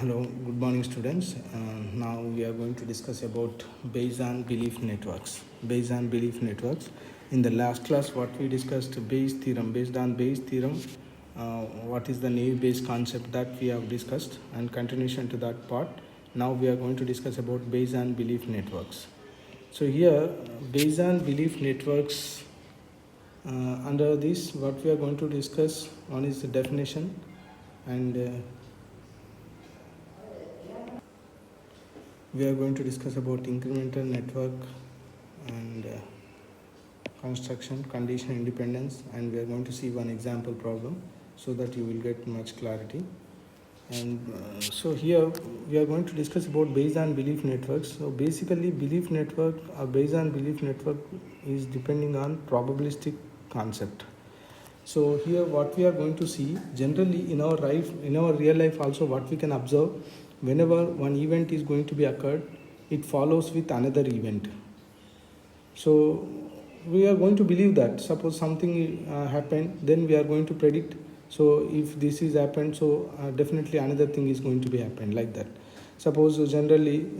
Hello, good morning students. Now we are going to discuss about Bayesian belief networks. Bayesian belief networks. In the last class, what we discussed Bayes theorem. Based on Bayes theorem, what is the naive Bayes concept that we have discussed, and continuation to that part. Now we are going to discuss about Bayesian belief networks. So here, Bayesian belief networks. Under this, what we are going to discuss, one is the definition, and we are going to discuss about incremental network and construction, condition independence, and we are going to see one example problem so that you will get much clarity. And so here we are going to discuss about Bayesian belief networks. So basically belief network or Bayesian belief network is depending on probabilistic concept. So here what we are going to see generally in our life, in our real life also, what we can observe, whenever one event is going to be occurred, it follows with another event. So we are going to believe that suppose something happened, then we are going to predict, so if this is happened, so definitely another thing is going to be happened, like that. Suppose generally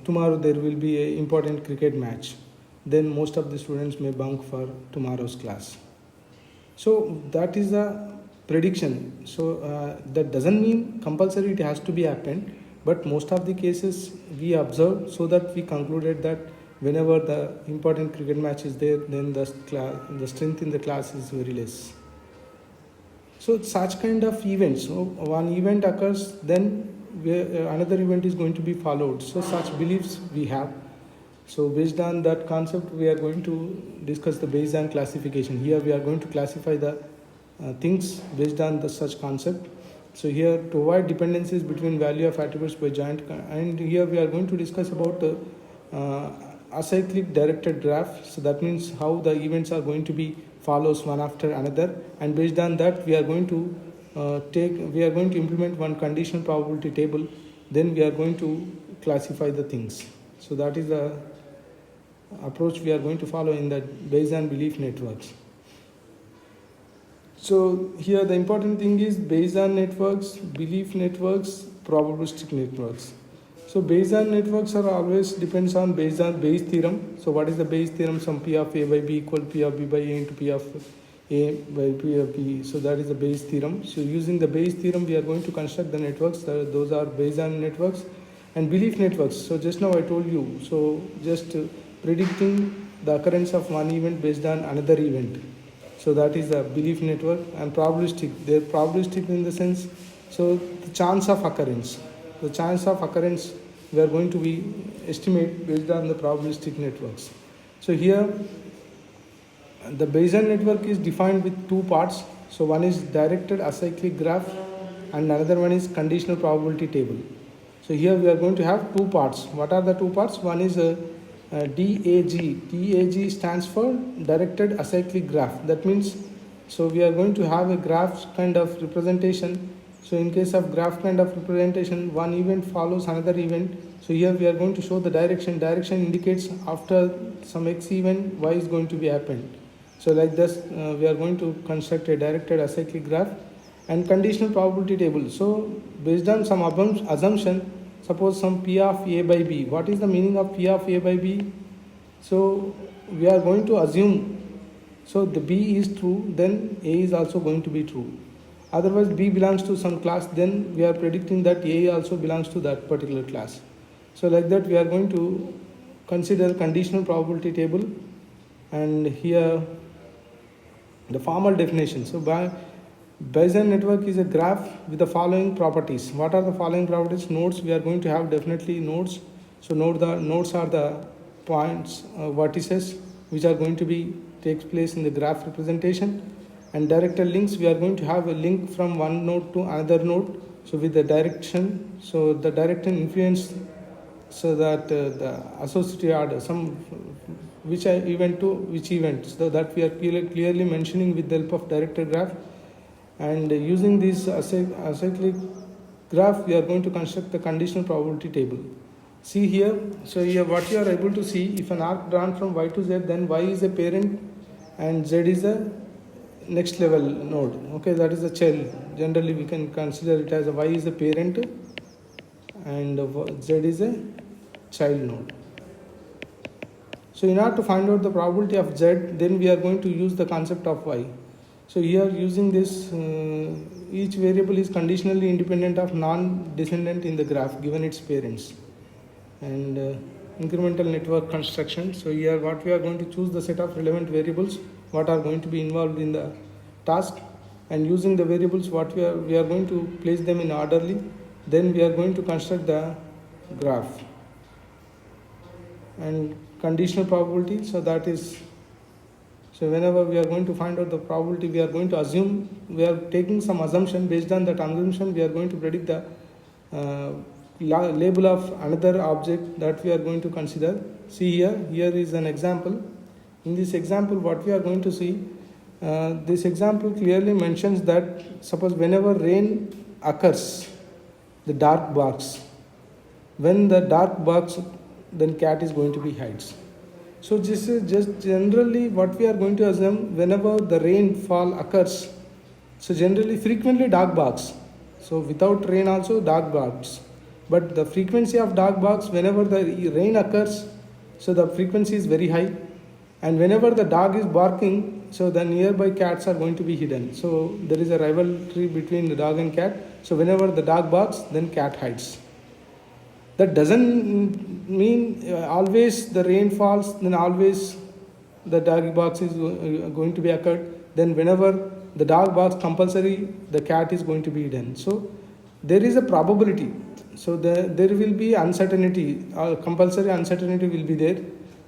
tomorrow there will be an important cricket match, then most of the students may bunk for tomorrow's class. So that is a prediction. So that doesn't mean compulsory it has to be happened, but most of the cases we observed, so that we concluded that whenever the important cricket match is there, then the strength in the class is very less. So such kind of events, so one event occurs, then another event is going to be followed. So such beliefs we have. So based on that concept, we are going to discuss the Bayesian classification. Here we are going to classify the things based on the such concept. So here to avoid dependencies between value of attributes by joint, and here we are going to discuss about acyclic directed graph. So that means how the events are going to be follows one after another, and based on that we are going to implement one conditional probability table. Then we are going to classify the things. So that is the approach we are going to follow in the Bayesian belief networks. So here the important thing is Bayesian networks, belief networks, probabilistic networks. So Bayesian networks are always depends on Bayes theorem. So what is the Bayes theorem? Some P of A by B equal P of B by A into P of A by P of B. So that is the Bayes theorem. So using the Bayes theorem, we are going to construct the networks. Those are Bayesian networks. And belief networks, so just now I told you, so just predicting the occurrence of one event based on another event. So that is a belief network. And probabilistic, they're probabilistic in the sense, so the chance of occurrence. The chance of occurrence we are going to be estimate based on the probabilistic networks. So here the Bayesian network is defined with two parts. So one is directed acyclic graph and another one is conditional probability table. So here we are going to have two parts. What are the two parts? One is DAG. DAG stands for directed acyclic graph. That means, so we are going to have a graph kind of representation. So in case of graph kind of representation, one event follows another event. So here we are going to show the direction. Direction indicates after some X event, Y is going to be happened. So like this, we are going to construct a directed acyclic graph. And conditional probability table. So based on some assumption, suppose some P of A by B. What is the meaning of P of A by B? So we are going to assume, so the B is true, then A is also going to be true. Otherwise B belongs to some class, then we are predicting that A also belongs to that particular class. So like that we are going to consider conditional probability table, and here the formal definition. So Bayesian network is a graph with the following properties. What are the following properties? Nodes, we are going to have definitely nodes. So nodes are the points, vertices, which are going to be takes place in the graph representation. And directed links, we are going to have a link from one node to another node. So with the direction, so the direction influence, so that the associative order, some which event to which event, so that we are clearly mentioning with the help of directed graph. And using this acyclic graph, we are going to construct the conditional probability table. See here, so here what you are able to see, if an arc drawn from Y to Z, then Y is a parent and Z is a next level node. Okay, that is the child. Generally we can consider it as a y is the parent and z is a child node. So in order to find out the probability of z, then we are going to use the concept of y. So here using this, each variable is conditionally independent of non-descendant in the graph given its parents. And incremental network construction. So here what we are going to choose the set of relevant variables what are going to be involved in the task, and using the variables what we are going to place them in orderly. Then we are going to construct the graph. And conditional probability, so that is, so whenever we are going to find out the probability, we are going to assume, we are taking some assumption. Based on that assumption, we are going to predict the label of another object that we are going to consider. See here is an example. In this example what we are going to see, this example clearly mentions that suppose whenever rain occurs, the dark box, when the dark box, then cat is going to be hides. So this is just generally what we are going to assume whenever the rainfall occurs. So generally frequently dark box. So without rain also dark box. But the frequency of dark box whenever the rain occurs, so the frequency is very high. And whenever the dog is barking, so the nearby cats are going to be hidden. So there is a rivalry between the dog and cat. So whenever the dog barks, then cat hides. That doesn't mean always the rain falls, then always the dog barks is going to be occurred. Then whenever the dog barks, compulsory the cat is going to be hidden. So there is a probability. So there will be uncertainty, compulsory uncertainty will be there.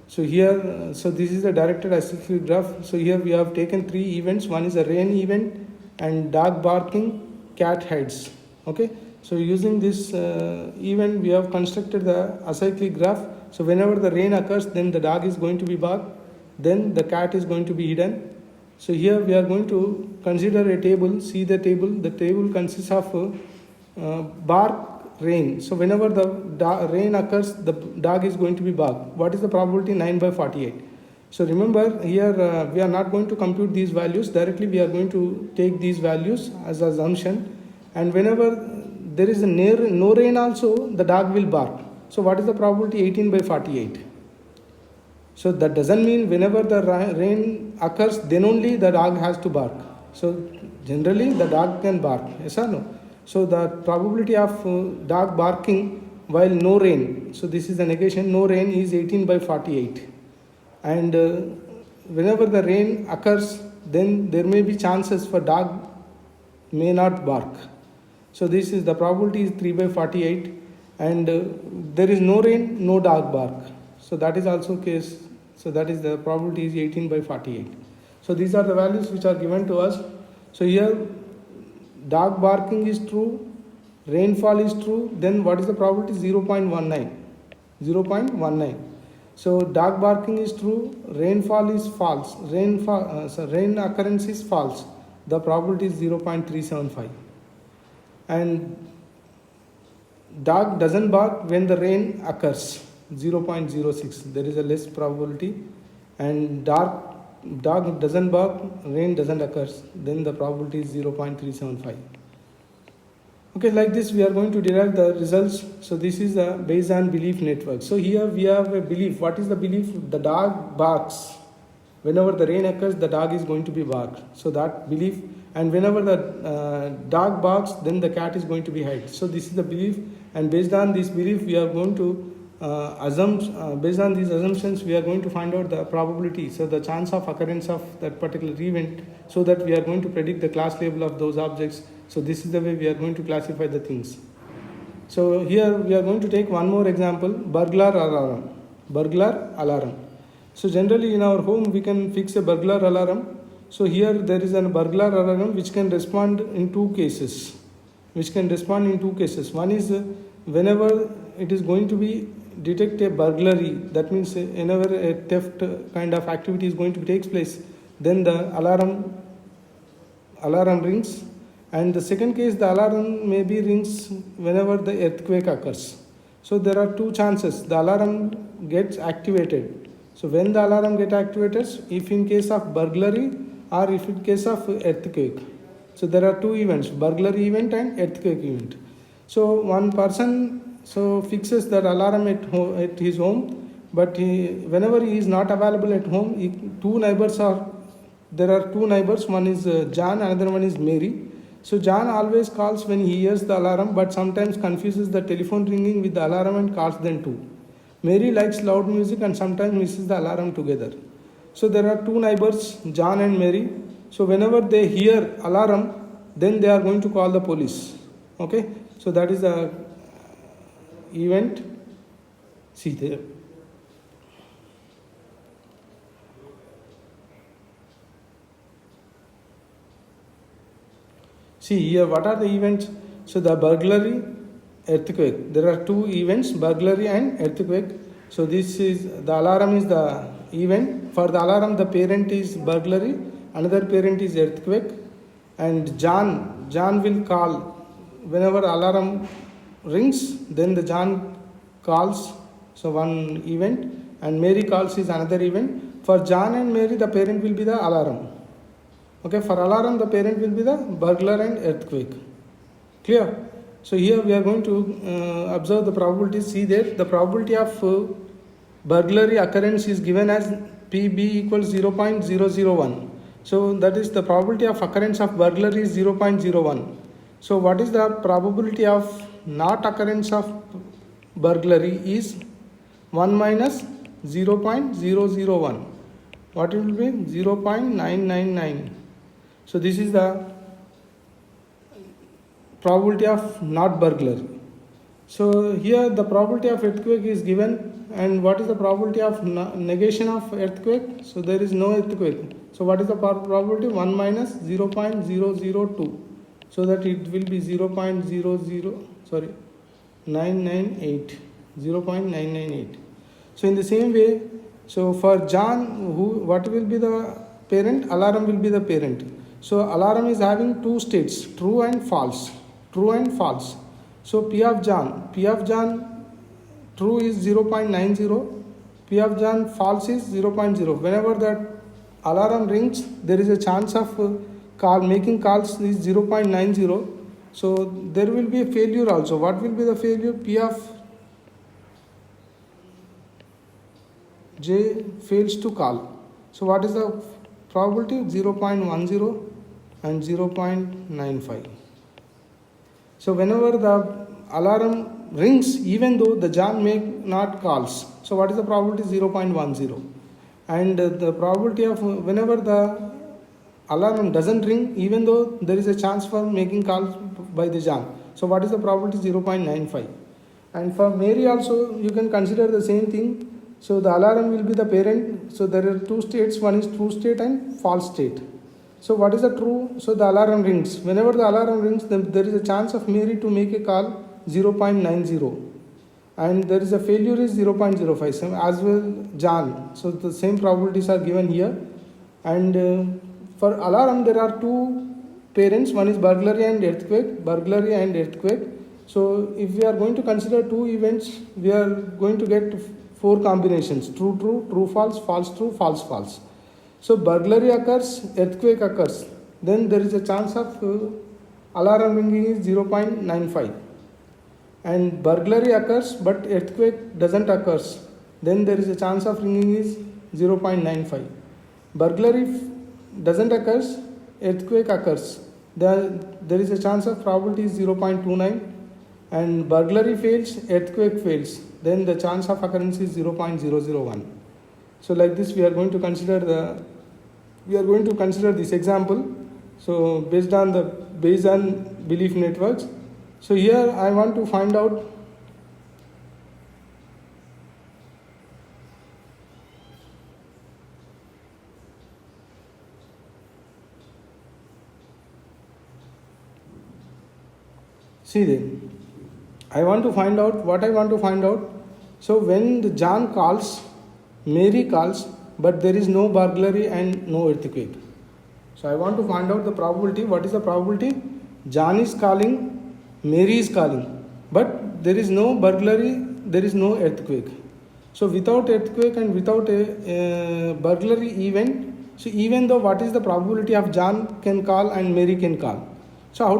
So here, so this is a directed acyclic graph. So here we have taken three events. One is a rain event and dog barking, cat hides. Okay. So using this event, we have constructed the acyclic graph. So whenever the rain occurs, then the dog is going to be barked, then the cat is going to be hidden. So here we are going to consider a table. See the table. The table consists of bark, rain. So whenever the rain occurs, the dog is going to be barked. What is the probability? 9/48. So remember here we are not going to compute these values directly. We are going to take these values as assumption, and whenever there is a no rain also, the dog will bark. So what is the probability? 18/48. So that doesn't mean whenever the rain occurs, then only the dog has to bark. So generally the dog can bark, yes or no? So the probability of dog barking while no rain, so this is the negation, no rain is 18/48. And whenever the rain occurs, then there may be chances for dog may not bark. So this is the probability is 3/48, and there is no rain, no dog bark. So that is also case. So that is the probability is 18/48. So these are the values which are given to us. So here dog barking is true, rainfall is true, then what is the probability? 0.19. 0.19. So dog barking is true, rainfall is false, rain occurrence is false. The probability is 0.375. And dog doesn't bark when the rain occurs, 0.06. There is a less probability. And dog doesn't bark, rain doesn't occur, then the probability is 0.375. Okay, like this we are going to derive the results. So this is a Bayesian belief network. So here we have a belief. What is the belief? The dog barks. Whenever the rain occurs, the dog is going to be barked. So that belief. And whenever the dog barks, then the cat is going to be hid. So this is the belief. And based on this belief, we are going to based on these assumptions, we are going to find out the probability, so the chance of occurrence of that particular event, so that we are going to predict the class label of those objects. So this is the way we are going to classify the things. So here we are going to take one more example, burglar alarm. Burglar alarm. So generally in our home we can fix a burglar alarm. So here there is a burglar alarm which can respond in two cases. One is whenever it is going to be detect a burglary, that means whenever a theft kind of activity is going to take place, then the alarm rings. And the second case, the alarm maybe rings whenever the earthquake occurs. So there are two chances. The alarm gets activated. So when the alarm gets activated, if in case of burglary or if in case of earthquake. So there are two events, burglary event and earthquake event. So one person fixes that alarm at his home, but whenever he is not available at home, there are two neighbors, one is John, another one is Mary. So John always calls when he hears the alarm, but sometimes confuses the telephone ringing with the alarm and calls them too. Mary likes loud music and sometimes misses the alarm together. So there are two neighbors, John and Mary. So whenever they hear alarm, then they are going to call the police. Okay, so that is the event. See there. See here, what are the events? So the burglary, earthquake. There are two events, burglary and earthquake. So this is, the alarm is the event. For the alarm, the parent is burglary, another parent is earthquake. And John will call whenever alarm rings, then the John calls, so one event, and Mary calls is another event. For John and Mary, the parent will be the alarm. Okay, for alarm, the parent will be the burglar and earthquake. Clear? So here we are going to observe the probability. See there, the probability of burglary occurrence is given as PB equals 0.001. So that is the probability of occurrence of burglary is 0.01. So what is the probability of not occurrence of burglary is 1 minus 0.001. What it will be? 0.999. So this is the probability of not burglary. So here the probability of earthquake is given, and what is the probability of negation of earthquake? So there is no earthquake. So what is the probability? 1 minus 0.002. So that it will be 998. 0.998. So in the same way, so for John, what will be the parent? Alarm will be the parent. So alarm is having two states, true and false. True and false. So P of John true is 0.90, P of John false is 0.0. Whenever that alarm rings, there is a chance of making calls is 0.90. So there will be a failure also. What will be the failure? P of J fails to call. So what is the probability? 0.10 and 0.95. So whenever the alarm rings, even though the John may not calls, so what is the probability? 0.10. And the probability of whenever the alarm doesn't ring, even though there is a chance for making calls by the John, so what is the probability? 0.95. And for Mary also you can consider the same thing. So the alarm will be the parent. So there are two states, one is true state and false state. So what is the true? So the alarm rings. Whenever the alarm rings, then there is a chance of Mary to make a call 0.90, and there is a failure is 0.05. As well John. So the same probabilities are given here. And for alarm there are two parents, one is burglary and earthquake. So if we are going to consider two events, we are going to get four combinations: true true, true false, false true, false false. So burglary occurs, earthquake occurs, then there is a chance of alarm ringing is 0.95. And burglary occurs but earthquake doesn't occurs, then there is a chance of ringing is 0.95. Burglary doesn't occurs, earthquake occurs, there is a chance of probability is 0.29. And burglary fails, earthquake fails, then the chance of occurrence is 0.001. So like this we are going to consider this example. So based on belief networks. So here I want to find out what I want to find out. So when the John calls, Mary calls, but there is no burglary and no earthquake. So I want to find out the probability. What is the probability? John is calling, Mary is calling, but there is no burglary, there is no earthquake. So without earthquake and without a burglary event, So even though what is the probability of John can call and Mary can call. So how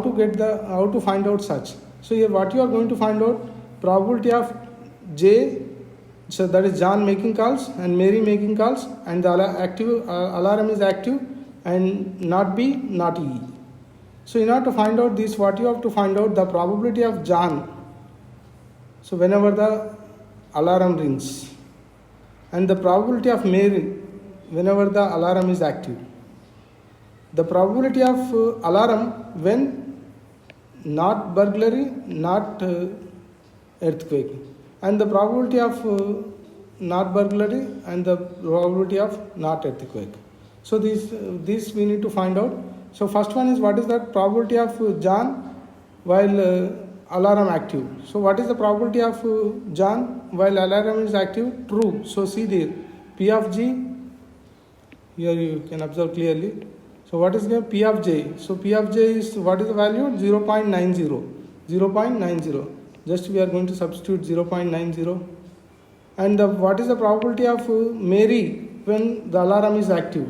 to find out such? So here what you are going to find out, probability of J, so that is John making calls and Mary making calls, and the alarm is active, and not B, not E. So in order to find out this, what you have to find out, the probability of John. So whenever the alarm rings, and the probability of Mary whenever the alarm is active. The probability of alarm when not burglary, not earthquake, and the probability of not burglary and the probability of not earthquake. So this we need to find out. So first one is, what is that probability of John while alarm active? So what is the probability of John while alarm is active? True. So see there, P of G, here you can observe clearly. So what is the P of J? So P of J is, what is the value? 0.90. 0.90. Just we are going to substitute 0.90. And what is the probability of Mary when the alarm is active?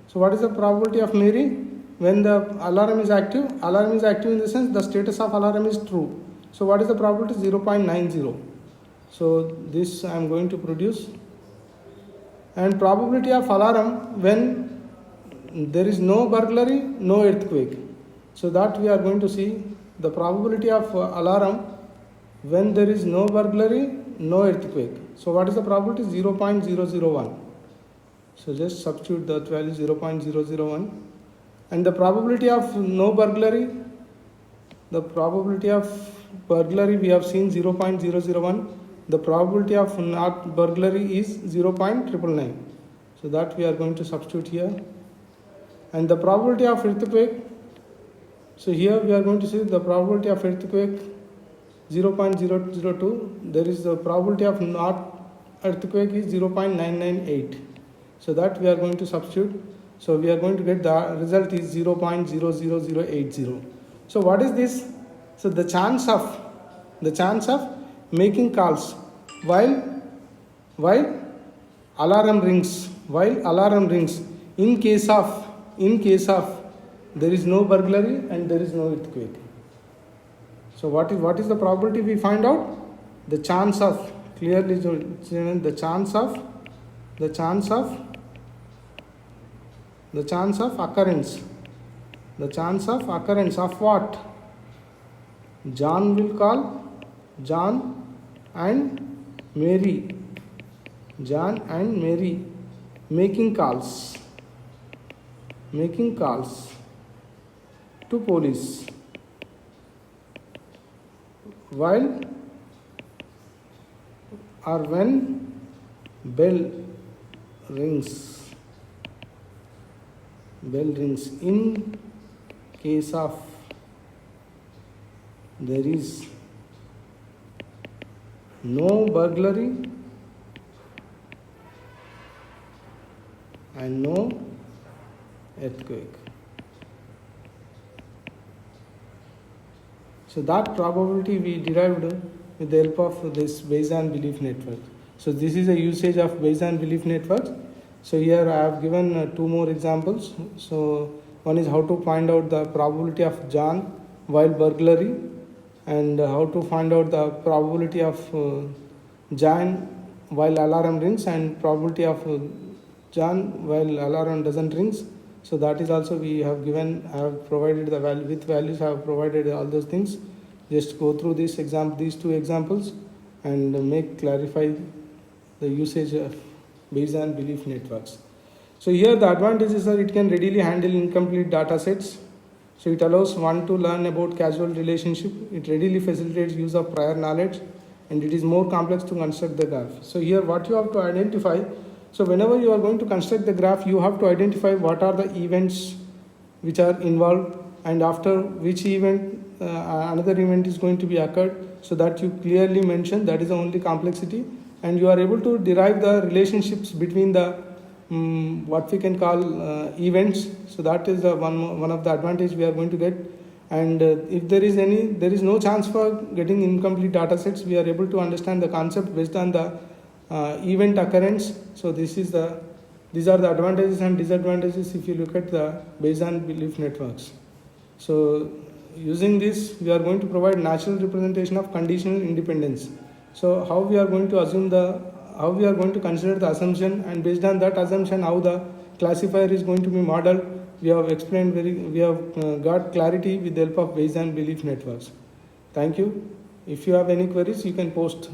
So what is the probability of Mary when the alarm is active? Alarm is active in the sense the status of alarm is true. So what is the probability? 0.90. So this I am going to produce. And probability of alarm when there is no burglary, no earthquake. So that we are going to see the probability of alarm when there is no burglary, no earthquake. So what is the probability? 0.001. So just substitute that value 0.001. And the probability of no burglary, the probability of burglary we have seen 0.001. The probability of not burglary is 0.999. So that we are going to substitute here. And the probability of earthquake, so here we are going to see the probability of earthquake 0.002. There is the probability of not earthquake is 0.998. So that we are going to substitute. So we are going to get the result is 0.00080. So what is this? So the chance of making calls while alarm rings, in case of there is no burglary and there is no earthquake. So what is the probability we find out? The chance of, clearly the chance of occurrence. The chance of occurrence of what? John will call, John and Mary making calls to police while or when bell rings in case of there is no burglary and no earthquake. So that probability we derived with the help of this Bayesian belief network. So this is a usage of Bayesian belief network. So here I have given two more examples. So one is how to find out the probability of John while burglary, and how to find out the probability of John while alarm rings, and probability of John while alarm doesn't rings. So that is also we have given. I have provided the value with values. I have provided all those things. Just go through these two examples and clarify the usage of Bayesian belief networks. So here the advantages are it can readily handle incomplete data sets. So it allows one to learn about causal relationship. It readily facilitates use of prior knowledge, and it is more complex to construct the graph. So here what you have to identify. So whenever you are going to construct the graph, you have to identify what are the events which are involved, and after which event another event is going to be occurred, so that you clearly mention. That is the only complexity, and you are able to derive the relationships between the what we can call events. So that is one of the advantage we are going to get. And if there is no chance for getting incomplete data sets, we are able to understand the concept based on the event occurrence. So this is the These are the advantages and disadvantages if you look at the Bayesian belief networks. So using this, we are going to provide natural representation of conditional independence. So how we are going to how we are going to consider the assumption, and based on that assumption, how the classifier is going to be modeled. We have explained we have got clarity with the help of Bayesian belief networks. Thank you. If you have any queries, you can post.